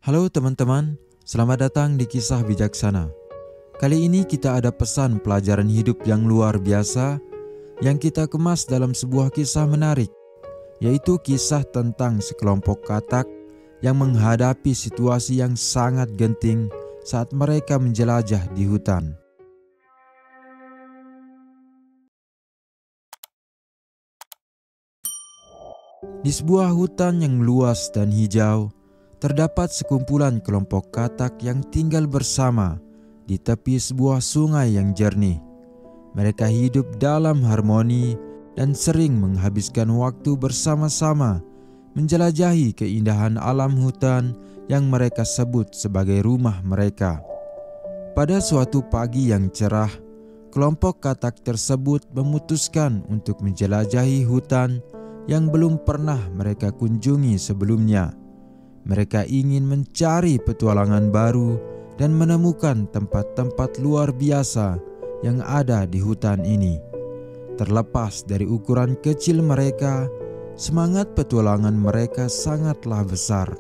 Halo teman-teman, selamat datang di Kisah Bijaksana. Kali ini kita ada pesan pelajaran hidup yang luar biasa yang kita kemas dalam sebuah kisah menarik, yaitu kisah tentang sekelompok katak yang menghadapi situasi yang sangat genting saat mereka menjelajah di hutan. Di sebuah hutan yang luas dan hijau, terdapat sekumpulan kelompok katak yang tinggal bersama di tepi sebuah sungai yang jernih. Mereka hidup dalam harmoni dan sering menghabiskan waktu bersama-sama menjelajahi keindahan alam hutan yang mereka sebut sebagai rumah mereka. Pada suatu pagi yang cerah, kelompok katak tersebut memutuskan untuk menjelajahi hutan yang belum pernah mereka kunjungi sebelumnya. Mereka ingin mencari petualangan baru dan menemukan tempat-tempat luar biasa yang ada di hutan ini. Terlepas dari ukuran kecil mereka, semangat petualangan mereka sangatlah besar.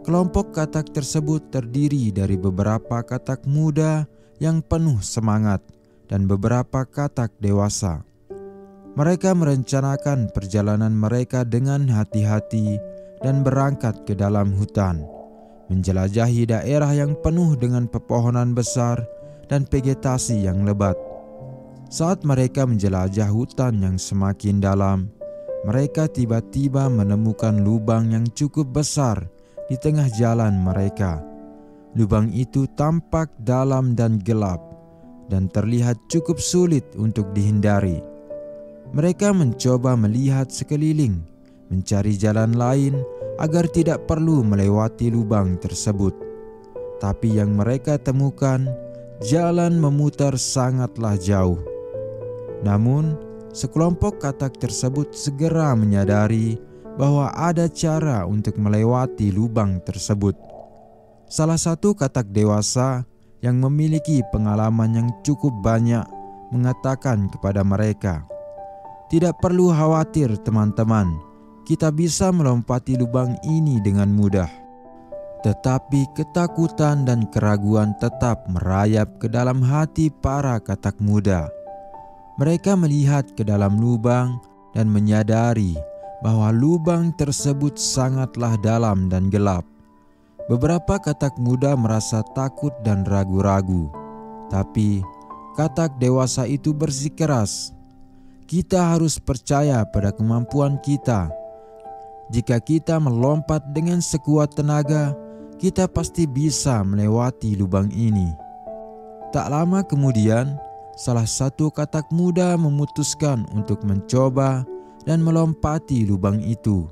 Kelompok katak tersebut terdiri dari beberapa katak muda yang penuh semangat dan beberapa katak dewasa. Mereka merencanakan perjalanan mereka dengan hati-hati dan berangkat ke dalam hutan, menjelajahi daerah yang penuh dengan pepohonan besar dan vegetasi yang lebat. Saat mereka menjelajah hutan yang semakin dalam, mereka tiba-tiba menemukan lubang yang cukup besar di tengah jalan mereka. Lubang itu tampak dalam dan gelap dan terlihat cukup sulit untuk dihindari. Mereka mencoba melihat sekeliling, mencari jalan lain agar tidak perlu melewati lubang tersebut. Tapi yang mereka temukan, jalan memutar sangatlah jauh. Namun, sekelompok katak tersebut segera menyadari bahwa ada cara untuk melewati lubang tersebut. Salah satu katak dewasa yang memiliki pengalaman yang cukup banyak mengatakan kepada mereka, "Tidak perlu khawatir teman-teman, kita bisa melompati lubang ini dengan mudah." Tetapi ketakutan dan keraguan tetap merayap ke dalam hati para katak muda. Mereka melihat ke dalam lubang dan menyadari bahwa lubang tersebut sangatlah dalam dan gelap. Beberapa katak muda merasa takut dan ragu-ragu, tapi katak dewasa itu bersikeras, "Kita harus percaya pada kemampuan kita. Jika kita melompat dengan sekuat tenaga, kita pasti bisa melewati lubang ini." Tak lama kemudian, salah satu katak muda memutuskan untuk mencoba dan melompati lubang itu.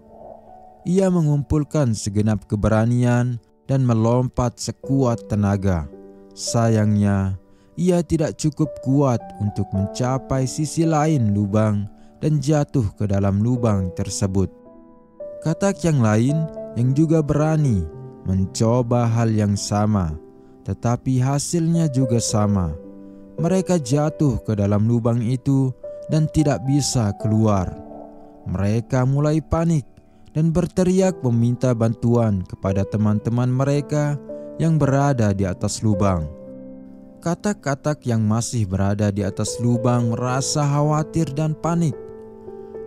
Ia mengumpulkan segenap keberanian dan melompat sekuat tenaga. Sayangnya, ia tidak cukup kuat untuk mencapai sisi lain lubang dan jatuh ke dalam lubang tersebut. Katak yang lain yang juga berani mencoba hal yang sama, tetapi hasilnya juga sama. Mereka jatuh ke dalam lubang itu dan tidak bisa keluar. Mereka mulai panik dan berteriak meminta bantuan kepada teman-teman mereka yang berada di atas lubang. Katak-katak yang masih berada di atas lubang merasa khawatir dan panik.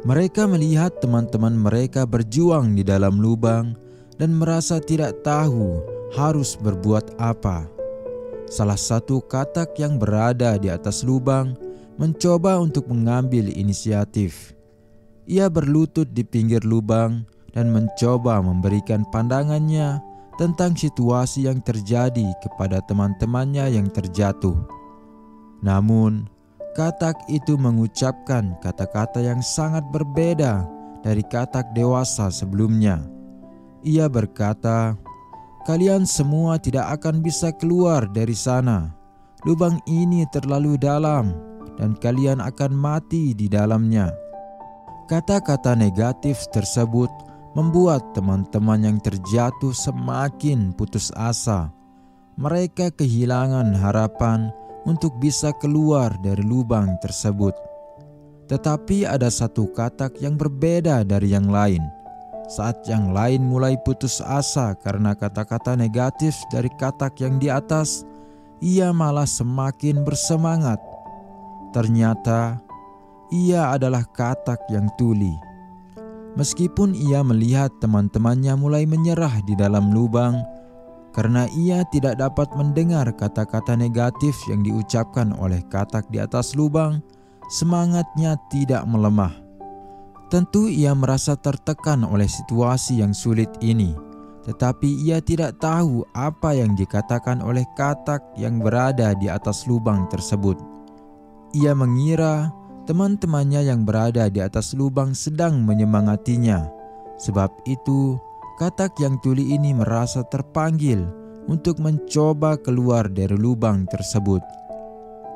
Mereka melihat teman-teman mereka berjuang di dalam lubang dan merasa tidak tahu harus berbuat apa. Salah satu katak yang berada di atas lubang mencoba untuk mengambil inisiatif. Ia berlutut di pinggir lubang dan mencoba memberikan pandangannya tentang situasi yang terjadi kepada teman-temannya yang terjatuh. Namun, katak itu mengucapkan kata-kata yang sangat berbeda dari katak dewasa sebelumnya. Ia berkata, "Kalian semua tidak akan bisa keluar dari sana. Lubang ini terlalu dalam dan kalian akan mati di dalamnya." Kata-kata negatif tersebut membuat teman-teman yang terjatuh semakin putus asa. Mereka kehilangan harapan untuk bisa keluar dari lubang tersebut. Tetapi ada satu katak yang berbeda dari yang lain. Saat yang lain mulai putus asa karena kata-kata negatif dari katak yang di atas, ia malah semakin bersemangat. Ternyata ia adalah katak yang tuli. Meskipun ia melihat teman-temannya mulai menyerah di dalam lubang, karena ia tidak dapat mendengar kata-kata negatif yang diucapkan oleh katak di atas lubang, semangatnya tidak melemah. Tentu ia merasa tertekan oleh situasi yang sulit ini, tetapi ia tidak tahu apa yang dikatakan oleh katak yang berada di atas lubang tersebut. Ia mengira teman-temannya yang berada di atas lubang sedang menyemangatinya. Sebab itu, katak yang tuli ini merasa terpanggil untuk mencoba keluar dari lubang tersebut.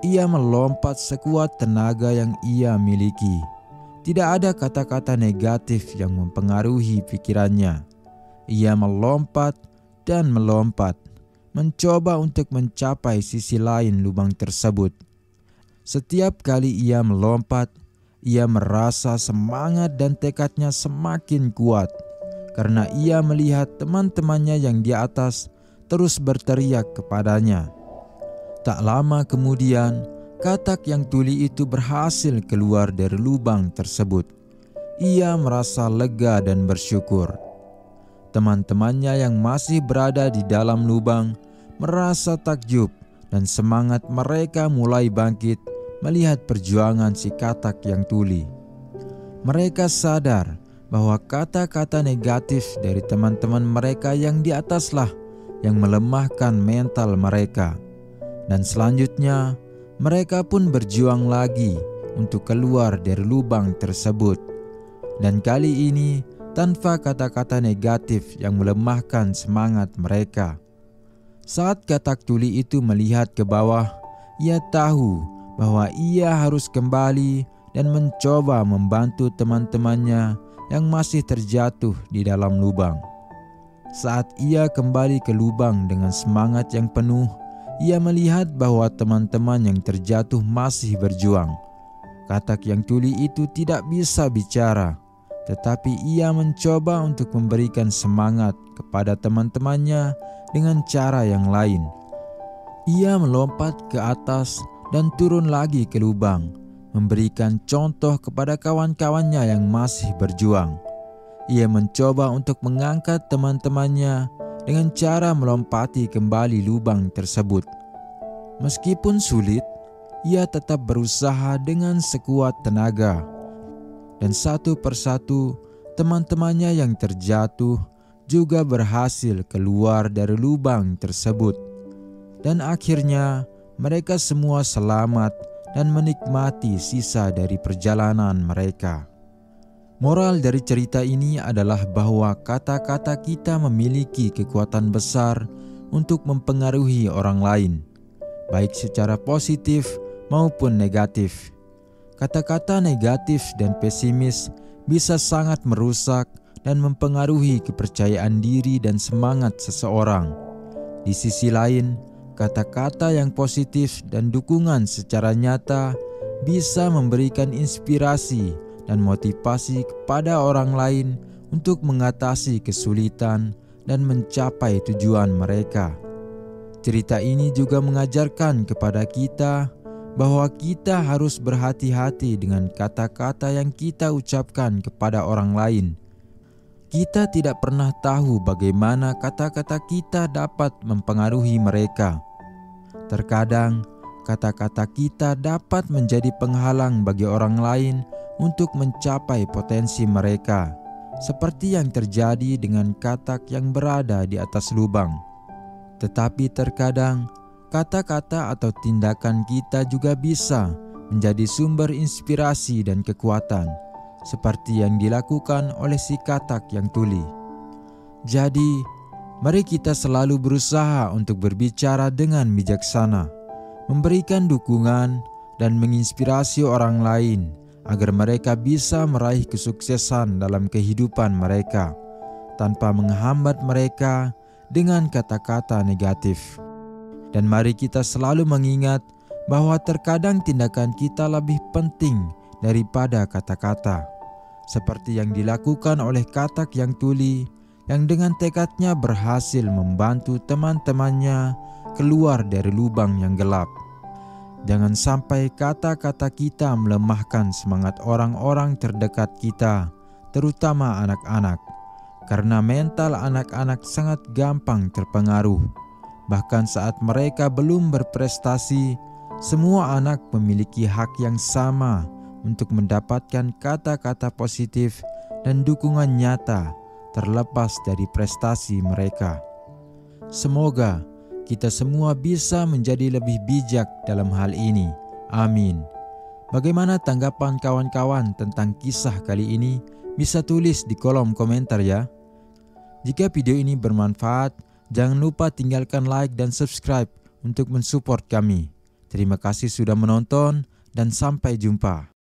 Ia melompat sekuat tenaga yang ia miliki. Tidak ada kata-kata negatif yang mempengaruhi pikirannya. Ia melompat dan melompat, mencoba untuk mencapai sisi lain lubang tersebut. Setiap kali ia melompat, ia merasa semangat dan tekadnya semakin kuat, karena ia melihat teman-temannya yang di atas terus berteriak kepadanya. Tak lama kemudian, katak yang tuli itu berhasil keluar dari lubang tersebut. Ia merasa lega dan bersyukur. Teman-temannya yang masih berada di dalam lubang merasa takjub dan semangat mereka mulai bangkit melihat perjuangan si katak yang tuli. Mereka sadar bahwa kata-kata negatif dari teman-teman mereka yang di ataslah yang melemahkan mental mereka. Dan selanjutnya, mereka pun berjuang lagi untuk keluar dari lubang tersebut. Dan kali ini tanpa kata-kata negatif yang melemahkan semangat mereka. Saat katak tuli itu melihat ke bawah, ia tahu bahwa ia harus kembali dan mencoba membantu teman-temannya yang masih terjatuh di dalam lubang. Saat ia kembali ke lubang dengan semangat yang penuh, ia melihat bahwa teman-teman yang terjatuh masih berjuang. Katak yang tuli itu tidak bisa bicara, tetapi ia mencoba untuk memberikan semangat kepada teman-temannya dengan cara yang lain. Ia melompat ke atas dan turun lagi ke lubang, memberikan contoh kepada kawan-kawannya yang masih berjuang. Ia mencoba untuk mengangkat teman-temannya dengan cara melompati kembali lubang tersebut. Meskipun sulit, ia tetap berusaha dengan sekuat tenaga. Dan satu persatu teman-temannya yang terjatuh juga berhasil keluar dari lubang tersebut. Dan akhirnya mereka semua selamat dan menikmati sisa dari perjalanan mereka. Moral dari cerita ini adalah bahwa kata-kata kita memiliki kekuatan besar untuk mempengaruhi orang lain, baik secara positif maupun negatif. Kata-kata negatif dan pesimis bisa sangat merusak dan mempengaruhi kepercayaan diri dan semangat seseorang. Di sisi lain, kata-kata yang positif dan dukungan secara nyata bisa memberikan inspirasi dan motivasi kepada orang lain untuk mengatasi kesulitan dan mencapai tujuan mereka. Cerita ini juga mengajarkan kepada kita bahwa kita harus berhati-hati dengan kata-kata yang kita ucapkan kepada orang lain. Kita tidak pernah tahu bagaimana kata-kata kita dapat mempengaruhi mereka. Terkadang, kata-kata kita dapat menjadi penghalang bagi orang lain untuk mencapai potensi mereka, seperti yang terjadi dengan katak yang berada di atas lubang. Tetapi terkadang, kata-kata atau tindakan kita juga bisa menjadi sumber inspirasi dan kekuatan, seperti yang dilakukan oleh si katak yang tuli. Jadi, mari kita selalu berusaha untuk berbicara dengan bijaksana, memberikan dukungan dan menginspirasi orang lain agar mereka bisa meraih kesuksesan dalam kehidupan mereka, tanpa menghambat mereka dengan kata-kata negatif. Dan mari kita selalu mengingat bahwa terkadang tindakan kita lebih penting daripada kata-kata. seperti yang dilakukan oleh katak yang tuli yang dengan tekadnya berhasil membantu teman-temannya keluar dari lubang yang gelap. Jangan sampai kata-kata kita melemahkan semangat orang-orang terdekat kita, terutama anak-anak, karena mental anak-anak sangat gampang terpengaruh. Bahkan saat mereka belum berprestasi, semua anak memiliki hak yang sama untuk mendapatkan kata-kata positif dan dukungan nyata terlepas dari prestasi mereka. Semoga kita semua bisa menjadi lebih bijak dalam hal ini. Amin. Bagaimana tanggapan kawan-kawan tentang kisah kali ini? Bisa tulis di kolom komentar ya. Jika video ini bermanfaat, jangan lupa tinggalkan like dan subscribe untuk mensupport kami. Terima kasih sudah menonton dan sampai jumpa.